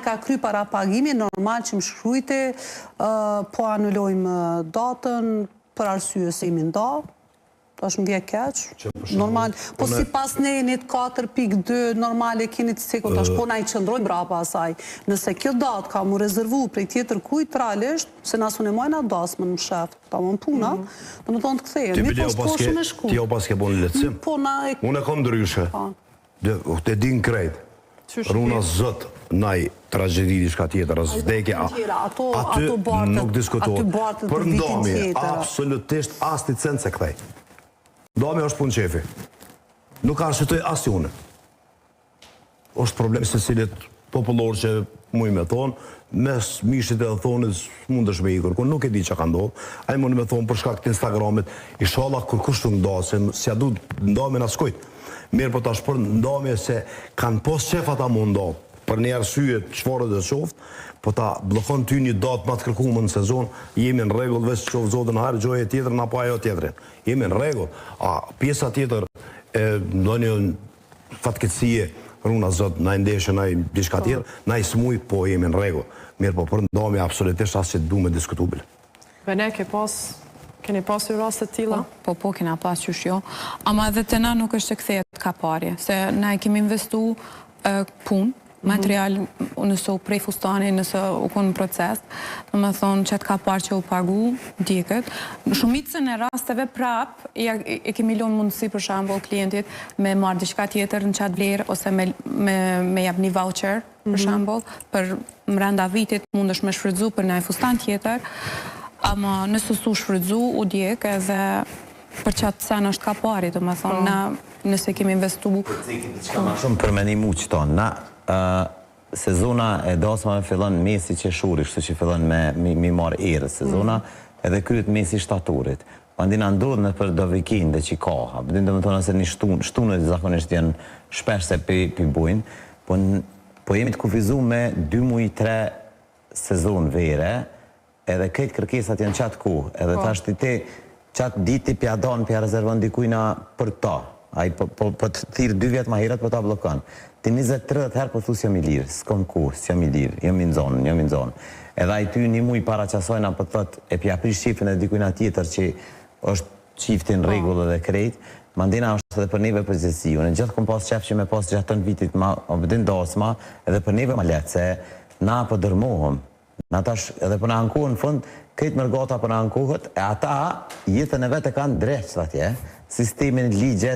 ka kry para pagimi, normal që më shkrujti, po anullojmë datën për arsye se imi nda, tash më vje keq, normal, po si pas nenit 4.2, normal e keni të seko, tash po na i qëndrojmë brapa asaj. Nëse kjo datë ka mu rezervu prej tjetër kujt realisht, se nasun e mojna dasë më në sheft, ta më në puna, dhe më tonë të ktheje. Ti o pas ke bo në letësim? Unë e kom ndryshe, te din krejt, runa zët, naj tragedi shka tjetër, vdekje, aty nuk diskutohet. Për ndomi, absolutisht asti cent se kthej. Ndomi është punë qefi. Nuk arshitoj asë june. është problemi se cilit popullor që muj me thonë, mes mishit e thonit mund është me i kërkun, nuk e di që ka ndodhë. A i mund me thonë për shkak të Instagramit, i shala kur kushtu ndohë, se si a du ndohme në skujt. Mirë po tash për ndohme se kanë pos qefa ta mund ndohë, për një arsyet qëfarët dhe qoftë, po ta blokon ty një datë ma të kërkumë në sezon, jemi në regull, veç qoftë zotën harë, gjoje tjetër, në po ajo tjetërin. Jemi në regull. A pjesa tjetër, do një fatketësie, runa zotë, na i ndeshë, na i dishka tjetër, na i smuj, po jemi në regull. Mirë po për ndohme absolutisht asë që du me diskutubil. Bene, keni pas ju rastet tila? Po, kena pas qysh jo. Ama edhe të na nuk është të kthejet ka parje, se na i kemi investu punë, material, nëse u prej fustani, nëse u konë në proces, në me thonë që të ka parë që u pagu, dikët. Shumicën e rasteve prap, e kemi lonë mundësi për shambull klientit me marrë diçka tjetër në qatë vlerë, ose me jap një voucher, për shambull, për mrenda vitit mund është me shfrydzu për një fustan tjetër, ama nëse su shfrydzu, u djek edhe për qatë sen është ka pari, të me thonë, na nëse kemi investu... Shumë për me një mu që tonë, na sezona e dasma fillon mesi qeshuri, kështu që fillon me marë erë sezona, edhe kryet mesi shtatorit. Andina ndodhë në për dovikin dhe qikaha, përdin dhe më tonë nëse një shtunët zakonisht janë shpesh se pi bujnë, po jemi të kufizu me 2 muj 3 sezon vere, edhe këtë kërkesat janë qatë ku, edhe ta shtite qatë diti pja danë pja rezervon dikujna për ta, po të thirë 2 vjetë ma herët po ta blokon. Ti 20-30 herë po thu s'jam i lirë, s'kom ku, s'jam i lirë, jam i në zonë. Edhe a i ty një muj para qasojna po të thot e pja prish qiftin e dikujna tjetër që është qiftin regullë dhe krejt, mandina është edhe për neve përgjithësi. Unë gjithë kom pas qef që me pas gjatën vitit ma bëdin dasma, edhe për neve ma letë, se na po dërmohëm. Na tash edhe për në ankohën në fund, këtë mërgata për në ankohët, e ata jetën e vete kanë dreqët atje, sistemin ligjet,